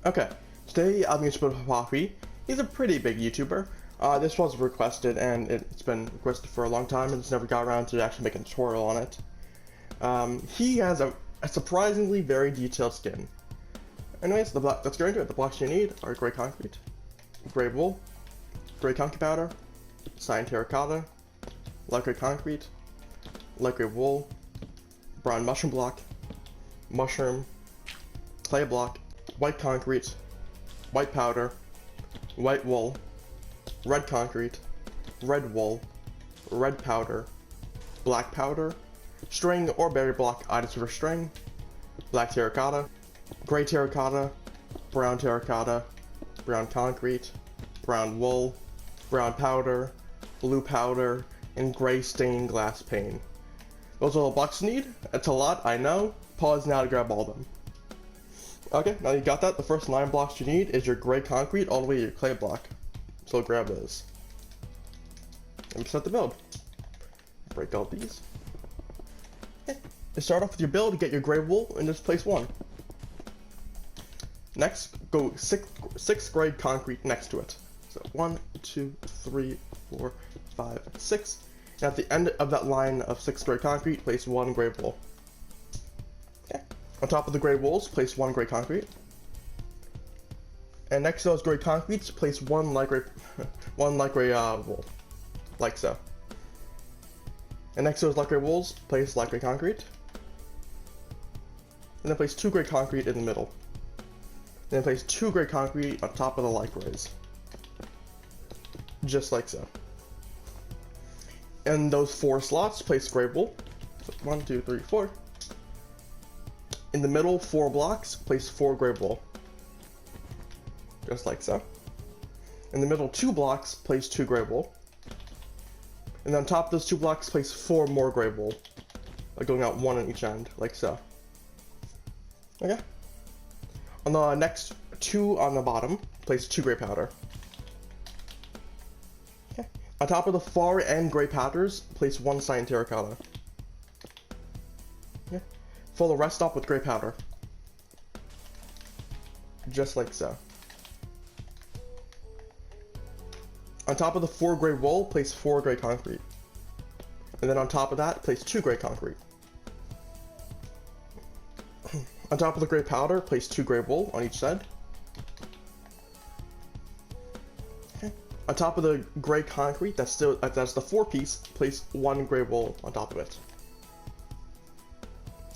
Okay, today I'm going to put Huahwi. He's a pretty big YouTuber. This was requested, and it's been requested for a long time, and it's never got around to actually making a tutorial on it. He has a surprisingly very detailed skin. Anyways, let's go into it. The blocks you need are gray concrete, gray wool, gray conky powder, cyan terracotta, light gray concrete, light gray wool, brown mushroom block, mushroom, clay block, white concrete, white powder, white wool, red concrete, red wool, red powder, black powder, string or berry block items for string, black terracotta, gray terracotta, brown concrete, brown wool, brown powder, blue powder, and gray stained glass pane. Those are all the blocks you need. It's a lot, I know. Pause now to grab all of them. Okay, now you got that. The first 9 blocks you need is your gray concrete all the way to your clay block. So grab those. And start the build. Break all these. Okay. To start off with your build, get your gray wool and just place 1. Next, go 6 gray concrete next to it. So 1, 2, 3, 4, 5, 6. And at the end of that line of 6 gray concrete, place 1 gray wool. Okay. On top of the gray wools, place 1 gray concrete. And next to those gray concretes, place 1 light gray, wool, like so. And next to those light gray wools, place light gray concrete. And then place 2 gray concrete in the middle. And then place 2 gray concrete on top of the light grays, just like so. In those 4 slots, place gray wool. So 1, 2, 3, 4. In the middle 4 blocks, place 4 gray wool, just like so. In the middle 2 blocks, place 2 gray wool. And then on top of those 2 blocks, place 4 more gray wool, like going out 1 on each end, like so. Okay. On the next 2 on the bottom, place 2 gray powder. Okay. On top of the far end gray powders, place 1 cyan terracotta. Okay. Fill the rest up with gray powder, just like so. On top of the 4 gray wool, place 4 gray concrete. And then on top of that, place 2 gray concrete. On top of the gray powder, place 2 gray wool on each side. Okay. On top of the gray concrete, that's the 4-piece, place 1 gray wool on top of it.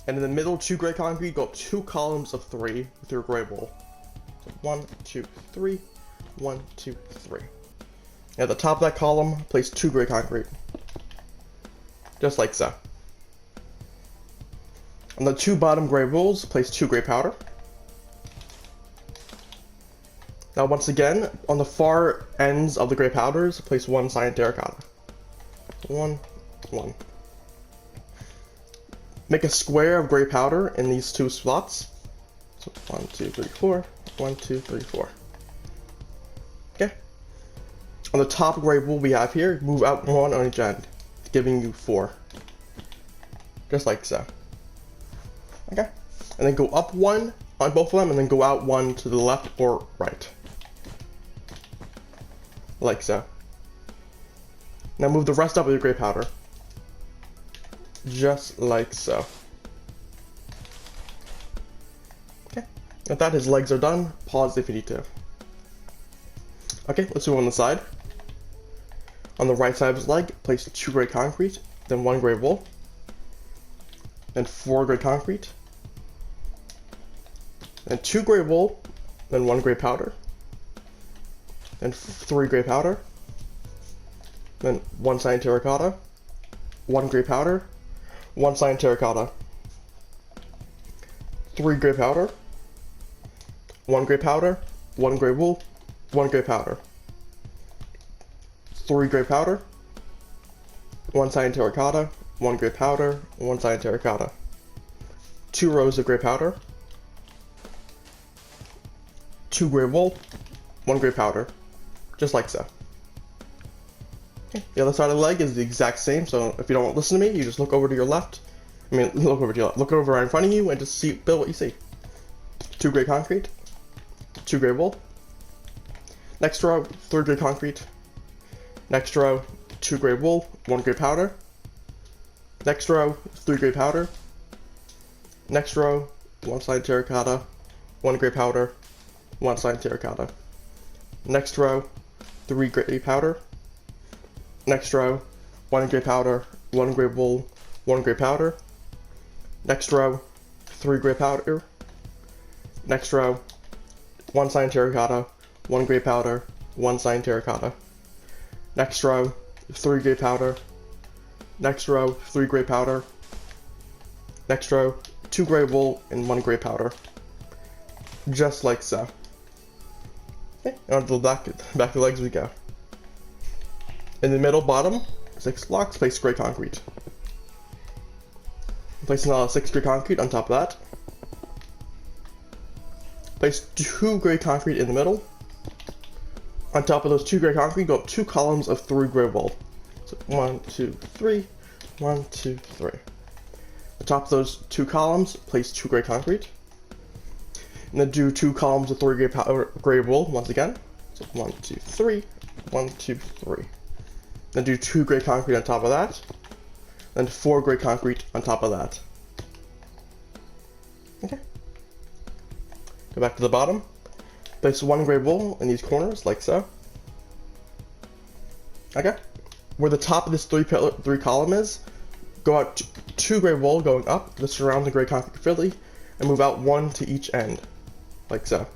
And in the middle 2 gray concrete, go up 2 columns of 3 with your gray wool. So 1, 2, 3, 1, 2, 3. At the top of that column, place 2 gray concrete, just like so. On the 2 bottom gray wools, place 2 gray powder. Now once again, on the far ends of the gray powders, place 1 cyan terracotta. 1, 1. Make a square of gray powder in these 2 spots. So 1, 2, 3, 4. 1, 2, 3, 4. Okay. On the top gray wool we have here, move out 1 on each end, giving you 4. Just like so. Okay. And then go up 1 on both of them, and then go out 1 to the left or right. Like so. Now move the rest up with your gray powder. Just like so. Okay. With that, his legs are done. Pause if you need to. Okay, let's move on the side. On the right side of his leg, place 2 gray concrete, then 1 gray wool, then 4 gray concrete, then 2 gray wool, then 1 gray powder, then 3 gray powder, then 1 cyan terracotta, 1 gray powder, 1 cyan terracotta, 3 gray powder, 1 gray powder, 1 gray wool, 1 gray powder, 3 gray powder, 1 cyan terracotta, 1 gray powder, 1 cyan terracotta, 2 rows of gray powder, 2 gray wool, 1 gray powder, just like so. Okay. The other side of the leg is the exact same, so if you don't listen to me, you just look over to your left. Look over right in front of you and just build what you see. 2 gray concrete, 2 gray wool. Next row, 3 gray concrete. Next row, 2 gray wool, 1 gray powder. Next row, 3 gray powder. Next row, 1 slide terracotta, 1 gray powder, 1 slide terracotta. Next row, 3 gray powder. Next row, 1 gray powder, 1 gray wool, 1 gray powder. Next row, 3 gray powder. Next row, 1 slide terracotta, 1 gray powder, 1 slide terracotta. Next row, 3 gray powder. Next row, 3 gray powder. Next row, 2 gray wool and 1 gray powder. Just like so. Okay, and onto the back of the legs we go. In the middle bottom, 6 blocks, place gray concrete. Place another 6 gray concrete on top of that. Place 2 gray concrete in the middle. On top of those 2 gray concrete, go up 2 columns of 3 gray wool. So 1, 2, 3, 1, 2, 3. On top of those 2 columns, place 2 gray concrete. And then do 2 columns of 3 gray wool once again. So 1, 2, 3, 1, 2, 3. Then do 2 gray concrete on top of that. Then 4 gray concrete on top of that. Okay. Go back to the bottom. Place 1 gray wool in these corners, like so. Okay. Where the top of this 3 column is, go out 2 gray wool going up to surround the gray concrete filly, and move out 1 to each end, like so.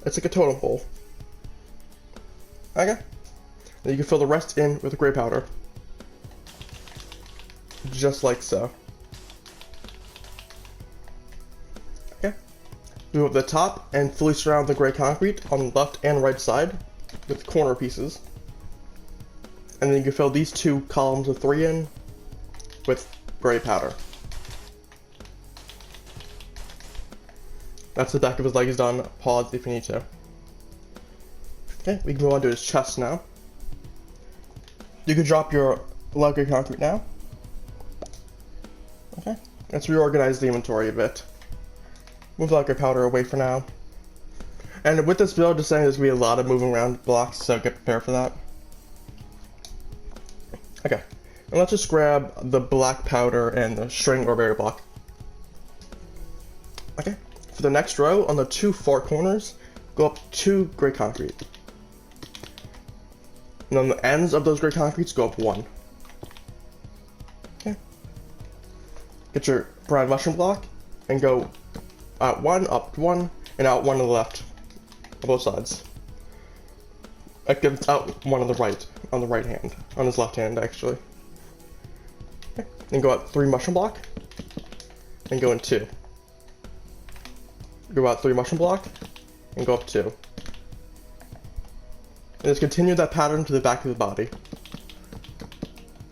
It's like a totem pole. Okay. Then you can fill the rest in with gray powder. Just like so. Okay. Move up the top and fully surround the gray concrete on the left and right side with corner pieces. And then you can fill these 2 columns of 3 in with gray powder. That's the back of his legs done. Pause if you need to. Okay, we can move on to his chest now. You can drop your light gray concrete now. Okay, let's reorganize the inventory a bit. Move the light gray powder away for now. And with this build, just saying there's going to be a lot of moving around blocks, so get prepared for that. Okay, and let's just grab the black powder and the string or berry block. Okay, for the next row, on the 2 far corners, go up 2 gray concrete. And on the ends of those gray concretes, go up 1. Okay. Get your brown mushroom block, and go out 1, up 1, and out 1 to the left, on both sides. Out 1 on the right hand, on his left hand actually. Okay. Then go out 3 mushroom block, and go in 2. Go out 3 mushroom block, and go up 2. And just continue that pattern to the back of the body.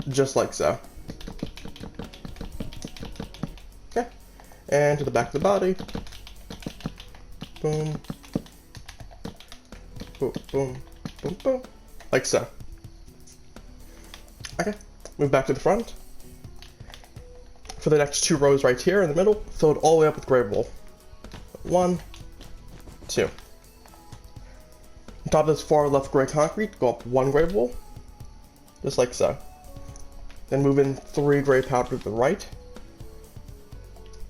Just like so. Okay. And to the back of the body. Boom. Boom, boom, boom, boom. Like so. Okay. Move back to the front. For the next 2 rows right here in the middle, fill it all the way up with gray wool. 1, 2. On top of this far left gray concrete, go up 1 gray wool, just like so. Then move in 3 gray powder to the right.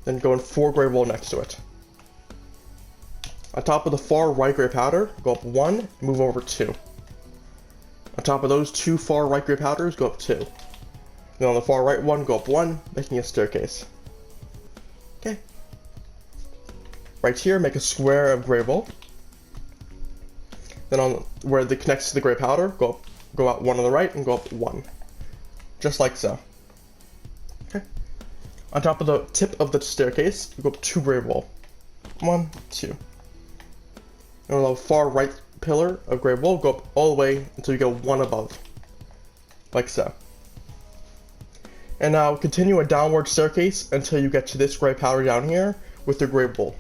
Then go in 4 gray wool next to it. On top of the far right gray powder, go up 1 and move over 2. On top of those 2 far right gray powders, go up 2. Then on the far right one, go up 1, making a staircase. Okay. Right here, make a square of gray wool. Then on where it connects to the gray powder, go out 1 on the right and go up 1. Just like so. Okay. On top of the tip of the staircase, go up 2 gray wool. 1, 2. And on the far right pillar of gray wool, go up all the way until you go 1 above. Like so. And now continue a downward staircase until you get to this gray powder down here with the gray wool.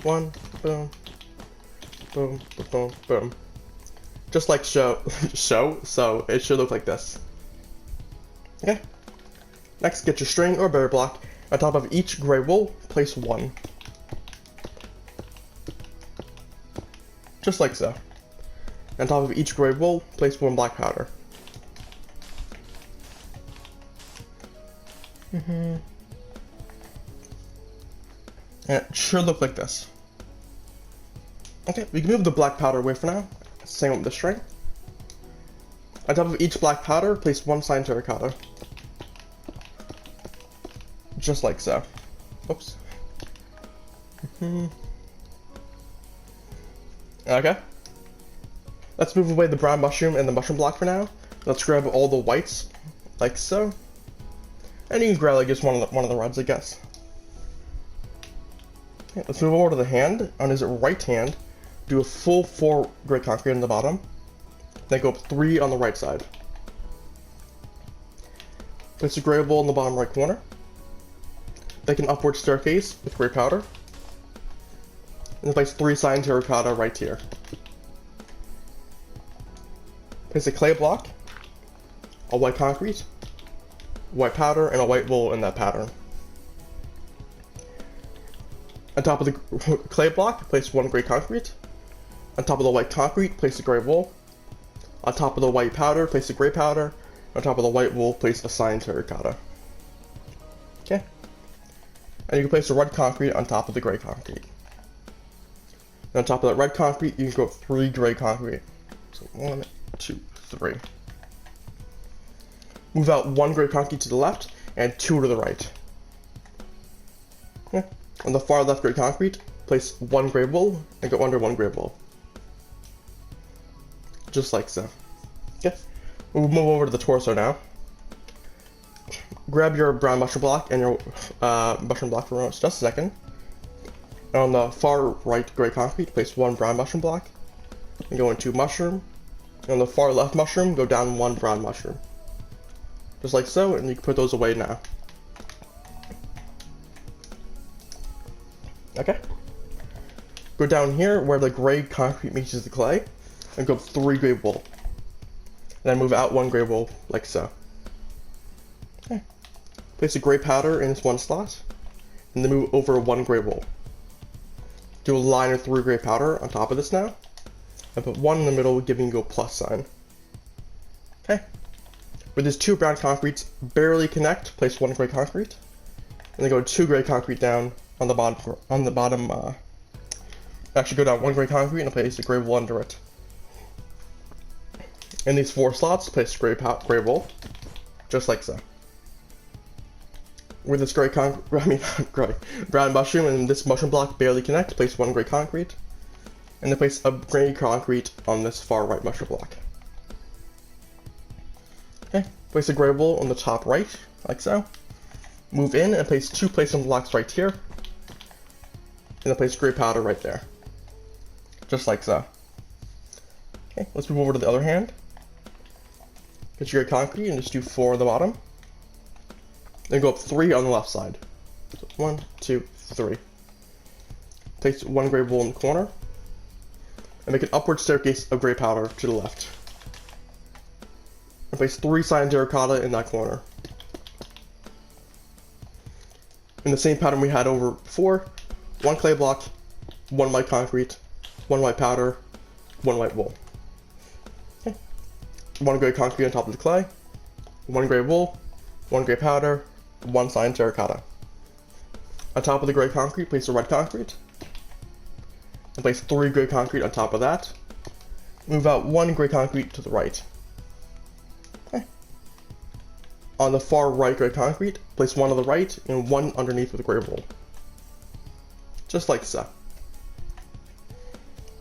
1, boom. Boom, boom, boom, boom. Just like so it should look like this. Okay. Next, get your string or berry block. On top of each gray wool, place 1. just like so. On top of each gray wool, place one black powder. And it should look like this. Okay, we can move the black powder away for now. Same with the string. On top of each black powder, place one cyan terracotta. Just like so. Oops. Okay. Let's move away the brown mushroom and the mushroom block for now. Let's grab all the whites, like so. And you can grab like just one of the reds, I guess. Okay, let's move over to the hand. On his right hand, do a full 4 gray concrete on the bottom. Then go up 3 on the right side. Place a gray wool in the bottom right corner. Make an upward staircase with gray powder. And then place 3 cyan terracotta right here. Place a clay block, a white concrete, white powder, and a white wool in that pattern. On top of the clay block, place 1 gray concrete. On top of the white concrete, place a gray wool. On top of the white powder, place a gray powder. On top of the white wool, place a cyan terracotta. Okay. And you can place the red concrete on top of the gray concrete. And on top of that red concrete, you can go 3 gray concrete. So 1, 2, 3. Move out 1 gray concrete to the left and 2 to the right. Okay. On the far left gray concrete, place 1 gray wool and go under 1 gray wool. Just like so. Okay. We'll move over to the torso now. Grab your brown mushroom block and your mushroom block for just a second. And on the far right gray concrete, place 1 brown mushroom block and go into mushroom. And on the far left mushroom, go down 1 brown mushroom. Just like so, and you can put those away now. Okay. Go down here where the gray concrete meets the clay, and go 3 gray wool. And then move out 1 gray wool, like so. Okay. Place a gray powder in this 1 slot, and then move over 1 gray wool. Do a line of 3 gray powder on top of this now, and put 1 in the middle, giving you a plus sign. Okay. With these 2 brown concretes barely connect, place 1 gray concrete, and then go 2 gray concrete down on the bottom. Actually, go down 1 gray concrete and place a gray wool under it. In these 4 slots, place gray wool, just like so. With this brown mushroom and this mushroom block barely connect, place 1 gray concrete, and then place a gray concrete on this far right mushroom block. Okay, place a gray wool on the top right, like so. Move in and place 2 placement blocks right here, and then place gray powder right there, just like so. Okay, let's move over to the other hand. Get your gray concrete and just do 4 on the bottom. Then go up 3 on the left side. So 1, 2, 3. Place 1 gray wool in the corner, and make an upward staircase of gray powder to the left. And place 3 cyan terracotta in that corner. In the same pattern we had over before, 1 clay block, 1 white concrete, 1 white powder, 1 white wool. Okay. 1 gray concrete on top of the clay, 1 gray wool, 1 gray powder, 1 cyan terracotta. On top of the gray concrete, place the red concrete, and place 3 gray concrete on top of that. Move out 1 gray concrete to the right. Okay. On the far right gray concrete, place 1 on the right and 1 underneath with the gray wool. Just like so.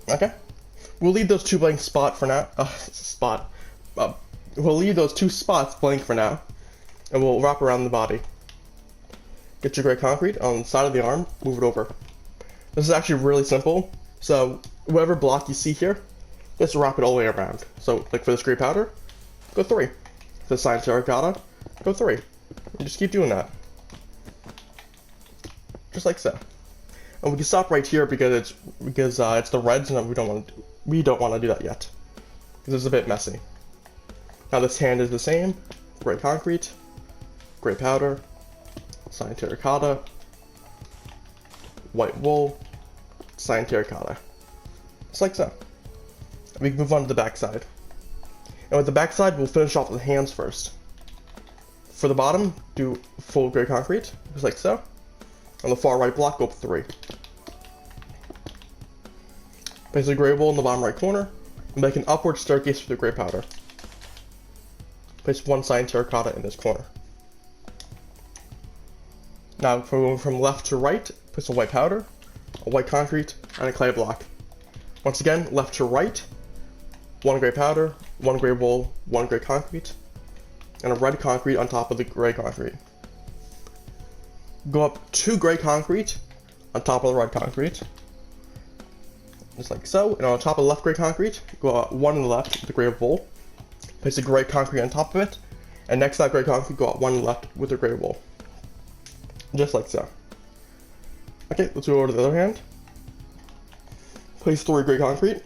Okay. We'll leave those 2 blank spots for now. We'll leave those 2 spots blank for now, and we'll wrap around the body. Get your gray concrete on the side of the arm, move it over. This is actually really simple. So whatever block you see here, just wrap it all the way around. So like for this gray powder, go 3. For the cyan terracotta, go 3. And just keep doing that. Just like so. And we can stop right here because it's the reds, and we don't want to do that yet, because it's a bit messy. Now this hand is the same: gray concrete, gray powder, cyan terracotta, white wool, cyan terracotta. Just like so. We can move on to the back side. And with the back side, we'll finish off the hands first. For the bottom, do full gray concrete, just like so. On the far right block, go up 3. Place a gray wool in the bottom right corner, and make an upward staircase with the gray powder. Place 1 cyan terracotta in this corner. Now, from left to right, place a white powder, a white concrete, and a clay block. Once again, left to right, 1 gray powder, 1 gray wool, 1 gray concrete, and a red concrete on top of the gray concrete. Go up 2 gray concrete on top of the red concrete, just like so. And on top of the left gray concrete, go up 1 on the left with the gray wool. Place a gray concrete on top of it, and next to that gray concrete, go up 1 on the left with the gray wool, just like so. Okay, let's go over to the other hand. Place 3 gray concrete,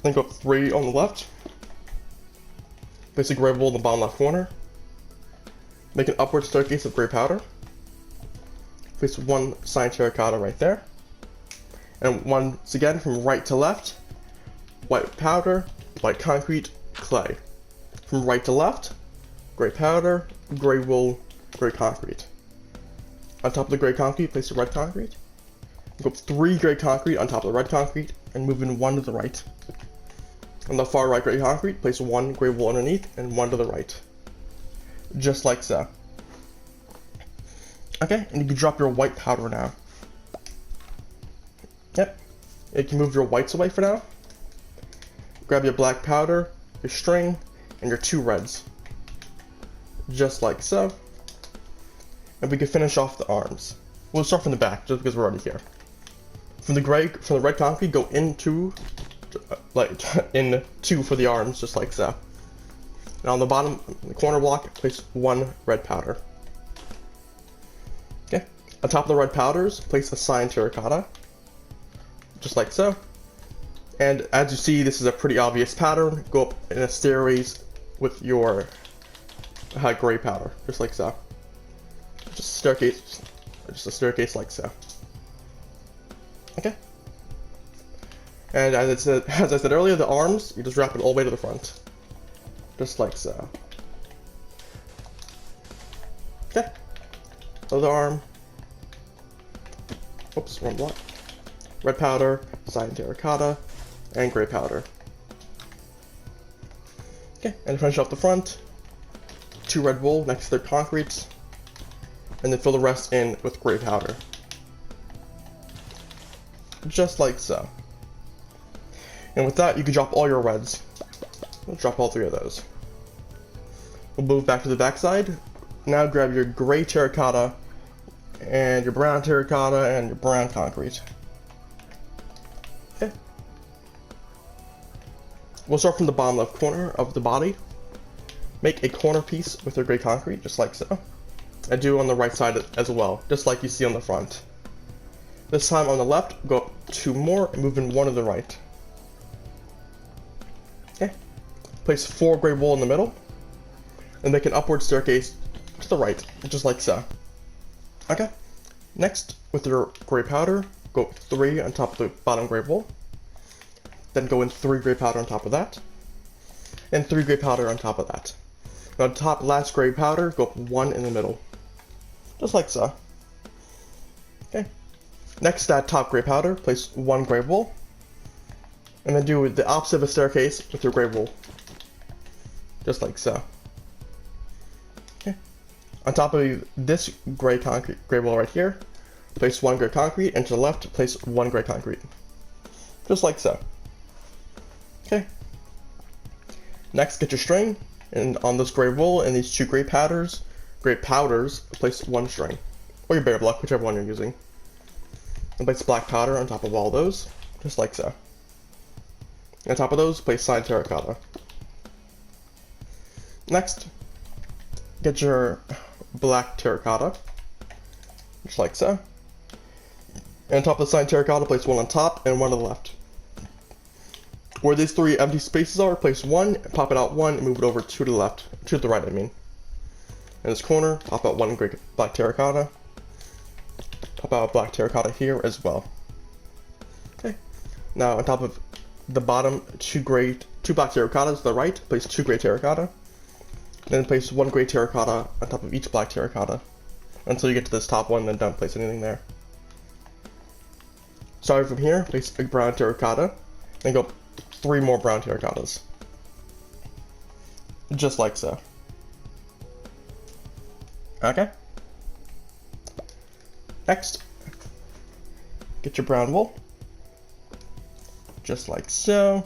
then go up 3 on the left. Place a gray wool in the bottom left corner. Make an upward staircase of gray powder. Place 1 cyan terracotta right there. And once again, from right to left, white powder, white concrete, clay. From right to left, gray powder, gray wool, gray concrete. On top of the gray concrete, place the red concrete. Go up 3 gray concrete on top of the red concrete, and move in 1 to the right. On the far right gray concrete, place 1 gray wool underneath and 1 to the right. Just like so. Okay, and you can drop your white powder now. Yep. You can move your whites away for now. Grab your black powder, your string, and your 2 reds. Just like so. And we can finish off the arms. We'll start from the back, just because we're already here. From the red concrete, go into in 2 for the arms, just like so. And on the bottom, the corner block, place 1 red powder. Okay. On top of the red powders, place a cyan terracotta, just like so. And as you see, this is a pretty obvious pattern. Go up in a stairways with your gray powder, just like so. Just a staircase like so. Okay. And as I said earlier, the arms, you just wrap it all the way to the front. Just like so. Okay. Other arm. Oops, wrong block. Red powder, cyan terracotta, and gray powder. Okay, and finish off the front. 2 red wool next to their concrete. And then fill the rest in with gray powder. Just like so. And with that, you can drop all your reds. We'll drop all 3 of those. We'll move back to the back side. Now grab your gray terracotta, and your brown terracotta, and your brown concrete. Okay. We'll start from the bottom left corner of the body. Make a corner piece with your gray concrete, just like so. And do on the right side as well, just like you see on the front. This time on the left, go up 2 more and move in 1 to the right. Okay. Place 4 gray wool in the middle, and make an upward staircase to the right, just like so. Okay. Next, with your gray powder, go up 3 on top of the bottom gray wool. Then go in 3 gray powder on top of that, and 3 gray powder on top of that. And on top last gray powder, go up 1 in the middle, just like so. Okay. Next, that top gray powder, place 1 gray wool, and then do the opposite of a staircase with your gray wool, just like so. Okay. On top of this gray wool right here, place 1 gray concrete, and to the left, place 1 gray concrete, just like so. Okay. Next, get your string, and on this gray wool and these 2 gray powders, place 1 string, or your bear block, whichever one you're using. And place black powder on top of all those, just like so. And on top of those, place cyan terracotta. Next, get your black terracotta, just like so. And on top of the cyan terracotta, place 1 on top and 1 to the left. Where these 3 empty spaces are, place 1, pop it out 1, and move it over 2 to the left, 2 to the right, I mean. In this corner, pop out 1 black terracotta. Pop out black terracotta here as well. Okay. Now on top of the bottom two black terracottas to the right, place 2 gray terracotta, then place 1 gray terracotta on top of each black terracotta until you get to this top one, then don't place anything there. Starting from here, place a brown terracotta, then go 3 more brown terracottas. Just like so. Okay. Next, get your brown wool. Just like so.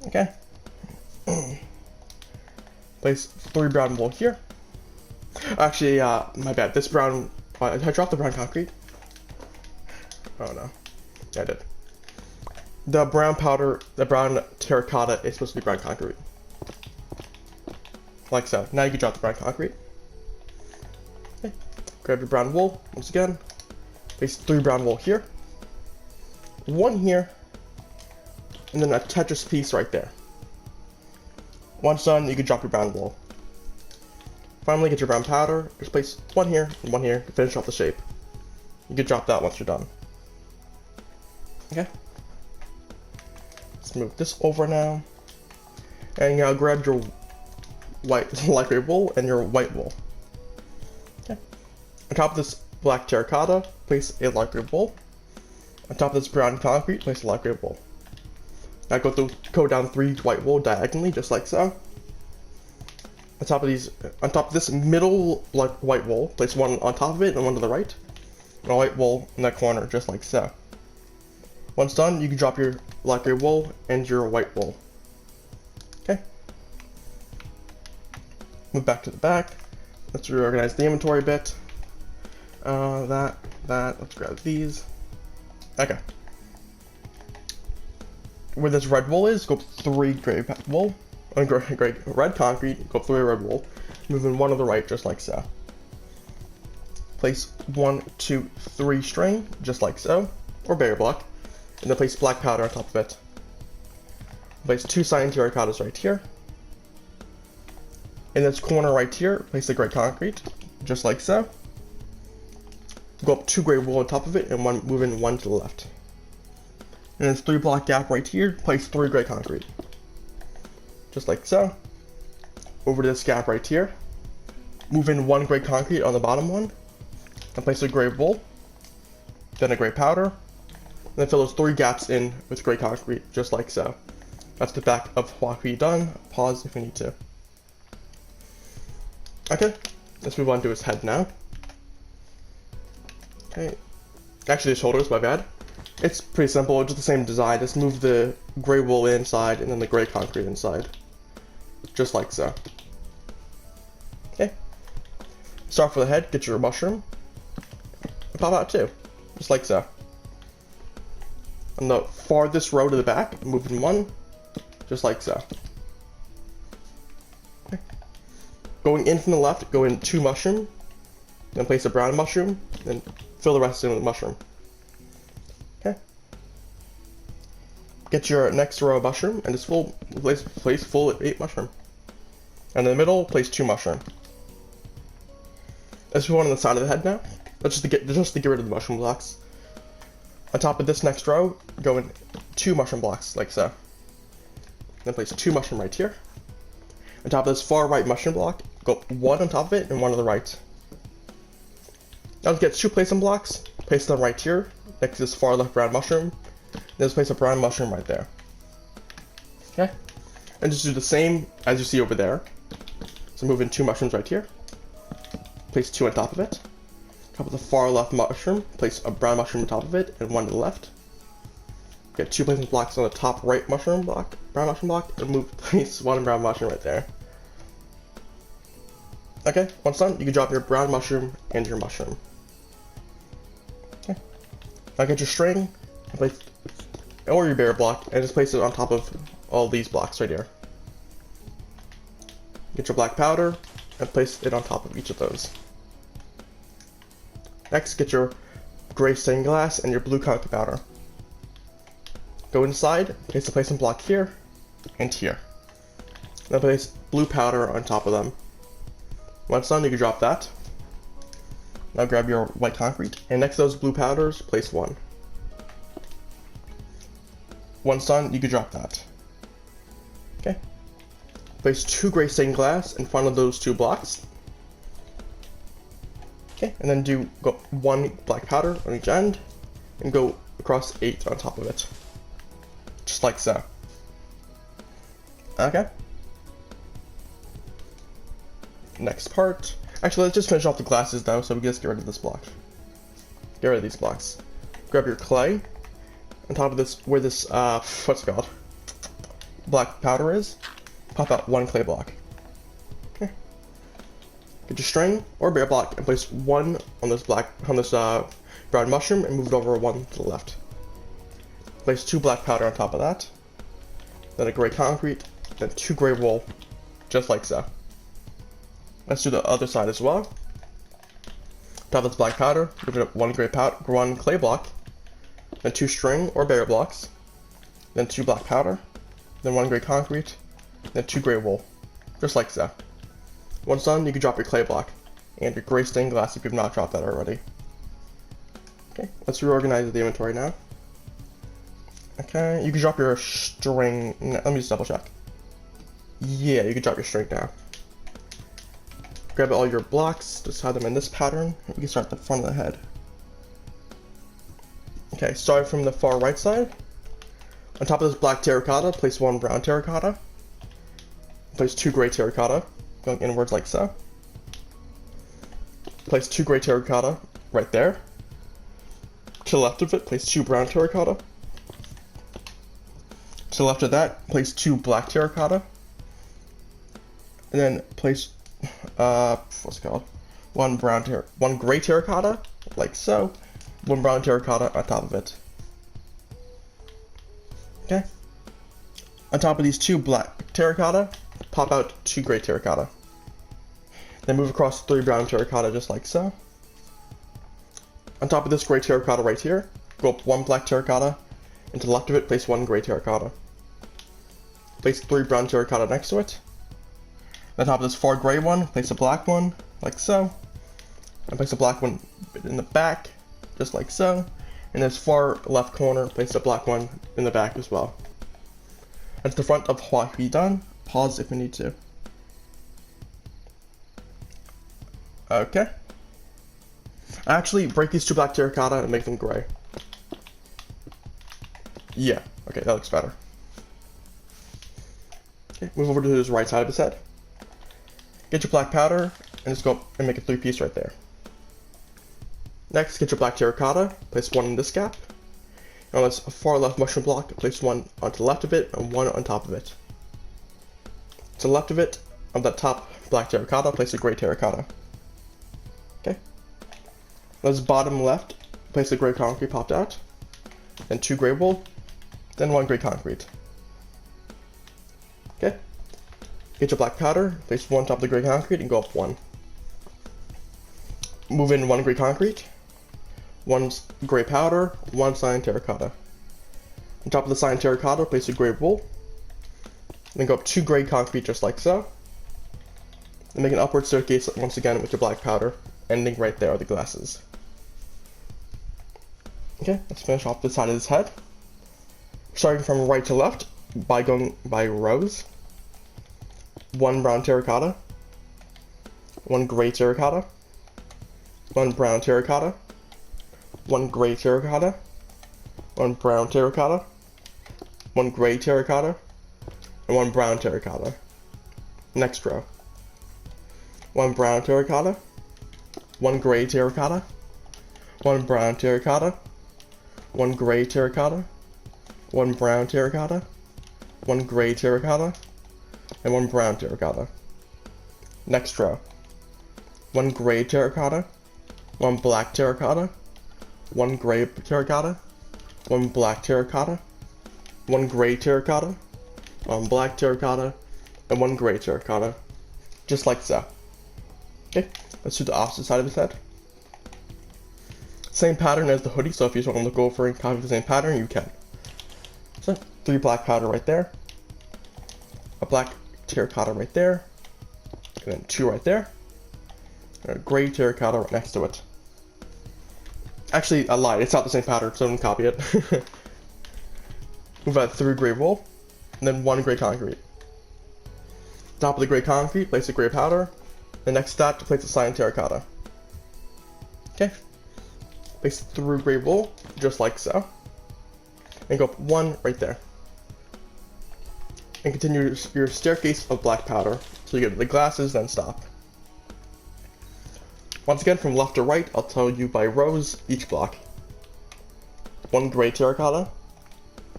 Okay. Place 3 brown wool here. Actually, my bad. This brown, I dropped the brown concrete. Oh no, yeah, I did. The brown powder, the brown terracotta is supposed to be brown concrete. Like so. Now you can drop the brown concrete. Okay. Grab your brown wool, once again. Place 3 brown wool here. 1 here. And then a Tetris piece right there. Once done, you can drop your brown wool. Finally, get your brown powder. Just place 1 here and 1 here to finish off the shape. You can drop that once you're done. Okay. Let's move this over now. And now grab your white light gray wool and your white wool. Okay. On top of this black terracotta, place a light gray wool. On top of this brown concrete, place a light gray wool. Now go down 3 white wool diagonally, just like so. On top of this middle white wool, place 1 on top of it and 1 to the right. And a white wool in that corner, just like so. Once done, you can drop your light gray wool and your white wool. Okay. Move back to the back. Let's reorganize the inventory a bit. Let's grab these. Okay. Where this red wool is, go 3 gray wool. Red concrete, go 3 red wool. Move in 1 to the right, just like so. Place 1, 2, 3 string, just like so. Or barrier block. And then place black powder on top of it. Place 2 cyan terracottas right here. In this corner right here, place the gray concrete, just like so. Go up 2 gray wool on top of it and move in 1 to the left. And this 3 block gap right here, place 3 gray concrete. Just like so. Over to this gap right here. Move in 1 gray concrete on the bottom one. And place a gray wool. Then a gray powder. And then fill those 3 gaps in with gray concrete, just like so. That's the back of Huahwi done. Pause if you need to. Okay, let's move on to his head now. Okay, actually the shoulders, my bad. It's pretty simple, just the same design. Just move the gray wool inside and then the gray concrete inside. Just like so. Okay. Start for the head, get your mushroom. And pop out too. Just like so. On the farthest row to the back, move in 1. Just like so. Okay. Going in from the left, go in 2 mushroom. Then place a brown mushroom. Then fill the rest in with mushroom. Okay. Get your next row of mushroom and just place full 8 mushroom. And in the middle, place 2 mushroom. Let's move on the side of the head now. Let's just to get rid of the mushroom blocks. On top of this next row, go in 2 mushroom blocks, like so. Then place 2 mushroom right here. On top of this far right mushroom block, go 1 on top of it and 1 to the right. Now let's get 2 placement blocks, place them right here, next to this far left brown mushroom. Then let's place a brown mushroom right there. Okay? And just do the same as you see over there. So move in 2 mushrooms right here. Place 2 on top of it. Top of the far left mushroom, place a brown mushroom on top of it and 1 to the left. Get 2 placement blocks on the top right mushroom block, brown mushroom block, and place 1 brown mushroom right there. Okay, once done, you can drop your brown mushroom and your mushroom. Okay. Now get your string, and place, or your barrier block, and just place it on top of all these blocks right here. Get your black powder, and place it on top of each of those. Next, get your gray stained glass and your blue concrete powder. Go inside, place the placement block here, and here. Then place blue powder on top of them. Once done, you can drop that. Now grab your white concrete, and next to those blue powders, place 1. Once done, you can drop that. Okay. Place 2 gray stained glass in front of those 2 blocks. Okay, and then go 1 black powder on each end, and go across 8 on top of it. Just like so. Okay. Next part. Actually, let's just finish off the glasses now, so we can just get rid of this block. Get rid of these blocks. Grab your clay. On top of this, where this, what's it called? Black powder is. Pop out 1 clay block. Okay. Get your string or bare block and place 1 on this brown mushroom and move it over 1 to the left. Place 2 black powder on top of that. Then a gray concrete, then 2 gray wool, just like so. Let's do the other side as well. Top of this black powder, move it up 1 clay block, then 2 string or bare blocks, then 2 black powder, then 1 gray concrete, then 2 gray wool, just like so. Once done, you can drop your clay block and your gray stained glass if you've not dropped that already. Okay, let's reorganize the inventory now. Okay, you can drop your string. Let me just double check. Yeah, you can drop your string now. Grab all your blocks, just hide them in this pattern. We can start at the front of the head. Okay, starting from the far right side. On top of this black terracotta, place 1 brown terracotta. Place 2 gray terracotta, going inwards like so. Place 2 gray terracotta right there. To the left of it, place 2 brown terracotta. To the left of that, place 2 black terracotta. And then place, what's it called? 1 gray terracotta, like so. 1 brown terracotta on top of it. Okay. On top of these 2 black terracotta, pop out 2 gray terracotta. Then move across 3 brown terracotta just like so. On top of this gray terracotta right here, go up 1 black terracotta, and to the left of it, place 1 gray terracotta. Place 3 brown terracotta next to it. On top of this far gray one, place a black one, like so. And place a black one in the back, just like so. And this far left corner, place a black one in the back as well. That's the front of Huahwi done. Pause if you need to. Okay. Actually, break these 2 black terracotta and make them gray. Yeah, okay, that looks better. Okay, move over to his right side of his head. Get your black powder and just go up and make a 3-piece right there. Next, get your black terracotta, place 1 in this gap. And on this far left mushroom block, place 1 onto the left of it and 1 on top of it. To the left of it, on that top black terracotta, place a gray terracotta. Okay. On this bottom left, place a gray concrete popped out. Then 2 gray wool, then 1 gray concrete. Okay. Get your black powder, place 1 on top of the gray concrete and go up 1. Move in 1 gray concrete, 1 gray powder, 1 cyan terracotta. On top of the cyan terracotta, place a gray wool. Then go up 2 gray concrete just like so. And make an upward staircase once again with your black powder, ending right there are the glasses. Okay, let's finish off this side of his head. Starting from right to left, by going by rows. 1 brown terracotta, 1 gray terracotta, 1 brown terracotta, 1 gray terracotta, 1 brown terracotta, 1 gray terracotta, and 1 brown terracotta. Next row. 1 brown terracotta, 1 gray terracotta, 1 brown terracotta, 1 gray terracotta, 1 brown terracotta, 1 gray terracotta, and 1 brown terracotta. Next row. 1 gray terracotta, 1 black terracotta, 1 gray terracotta, 1 black terracotta, 1 gray terracotta, 1 black terracotta, and 1 gray terracotta. Just like so. Okay, let's do the opposite side of his head. Same pattern as the hoodie, so if you just want to look over and copy the same pattern, you can. So, 3 black powder right there, a black terracotta right there, and then 2 right there, and a gray terracotta right next to it. Actually, I lied, it's not the same pattern, so don't copy it. Move out 3 gray wool, and then 1 gray concrete. Top of the gray concrete, place a gray powder. The next step, to place a cyan terracotta. Okay. Place 3 gray wool, just like so. And go up 1 right there. And continue your staircase of black powder till you get to the glasses, then stop. Once again, from left to right, I'll tell you by rows each block. 1 gray terracotta,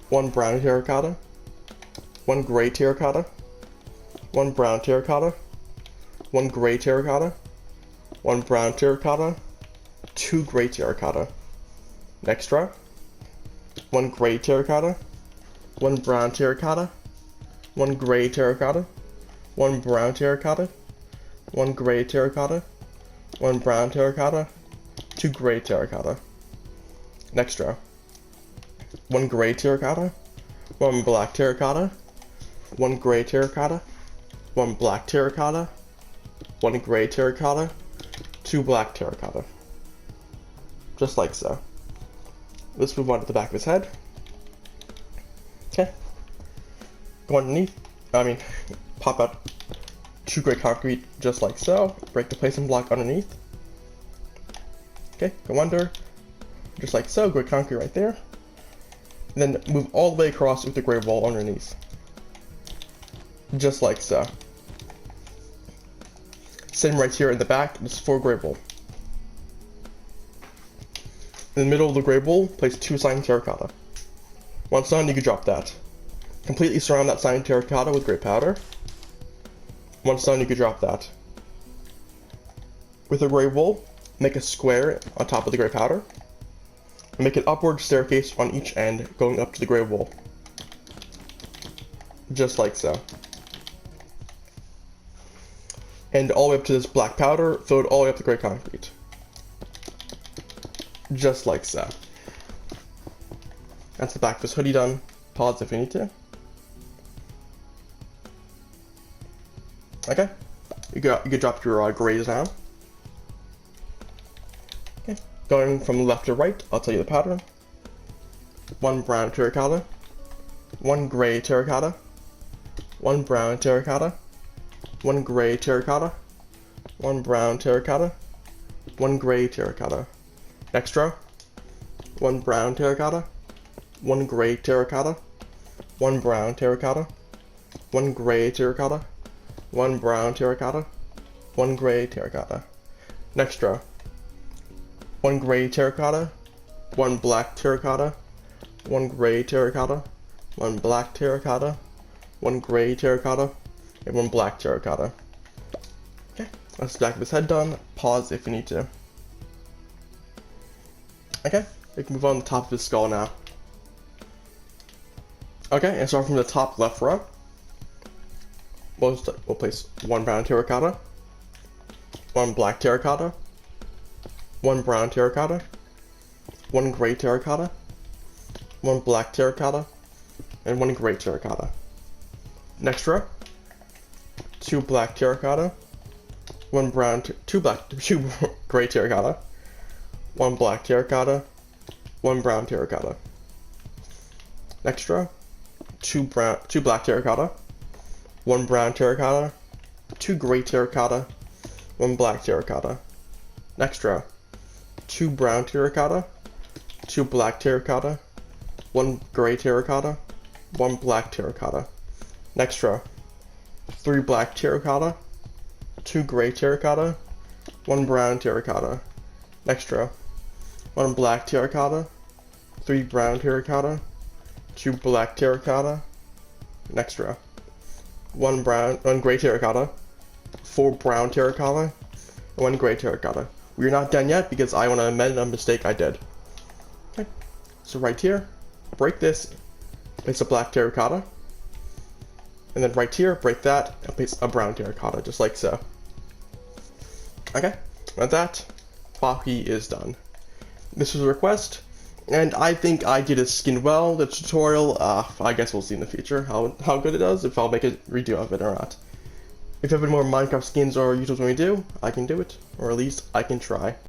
1 brown terracotta, 1 gray terracotta, 1 brown terracotta, 1 gray terracotta, 1 brown terracotta, 2 gray terracotta. Next row, 1 gray terracotta, 1 brown terracotta, 1 gray terracotta, 1 brown terracotta, 1 gray terracotta, 1 brown terracotta, 2 gray terracotta. Next row, 1 gray terracotta, 1 black terracotta, 1 gray terracotta, 1 black terracotta, 1 gray terracotta, 2 black terracotta. Just like so. Let's move on to the back of his head. Okay. Go underneath, pop out 2 gray concrete, just like so. Break the placement block underneath. Okay, go under, just like so, gray concrete right there. And then move all the way across with the gray wall underneath. Just like so. Same right here in the back, just 4 gray wool. In the middle of the gray wool, place 2 cyan terracotta. Once done, you can drop that. Completely surround that cyan terracotta with gray powder. Once done, you can drop that. With the gray wool, make a square on top of the gray powder. And make an upward staircase on each end going up to the gray wool. Just like so. And all the way up to this black powder, fill it all the way up to gray concrete. Just like so. That's the back of this hoodie done. Pause if you need to. Okay. You can drop your grays now. Okay. Going from left to right, I'll tell you the pattern. 1 brown terracotta, 1 gray terracotta, 1 brown terracotta, 1 gray terracotta, 1 brown terracotta, 1 gray terracotta. Next row, 1 brown terracotta, 1 gray terracotta, 1 brown terracotta, 1 gray terracotta, 1 brown terracotta, 1 gray terracotta. Next row, 1 gray terracotta, 1 black terracotta, 1 gray terracotta, 1 black terracotta, 1 gray terracotta, and 1 black terracotta. Okay, that's the back of his head done. Pause if you need to. Okay, we can move on to the top of his skull now. Okay, and start from the top left row. We'll place 1 brown terracotta, 1 black terracotta, 1 brown terracotta, 1 gray terracotta, 1 black terracotta, and 1 gray terracotta. Next row, 2 black terracotta, 2 gray terracotta, 1 black terracotta, 1 brown terracotta. Next row, 2 black terracotta, 1 brown terracotta, 2 gray terracotta, 1 black terracotta. Next row, 2 brown terracotta, 2 black terracotta, 1 gray terracotta, 1 black terracotta. Next row, 3 black terracotta, 2 gray terracotta, 1 brown terracotta. Next row, 1 black terracotta, 3 brown terracotta, 2 black terracotta. Next row, 1 gray terracotta, 4 brown terracotta, and 1 gray terracotta. We're not done yet because I want to amend a mistake I did. Okay, so right here, break this, place a black terracotta, and then right here, break that, and place a brown terracotta, just like so. Okay, with that, Huahwi is done. This was a request, and I think I did his skin well. The tutorial, I guess we'll see in the future how good it does, if I'll make a redo of it or not. If you have any more Minecraft skins or YouTubes want me to do, I can do it, or at least I can try.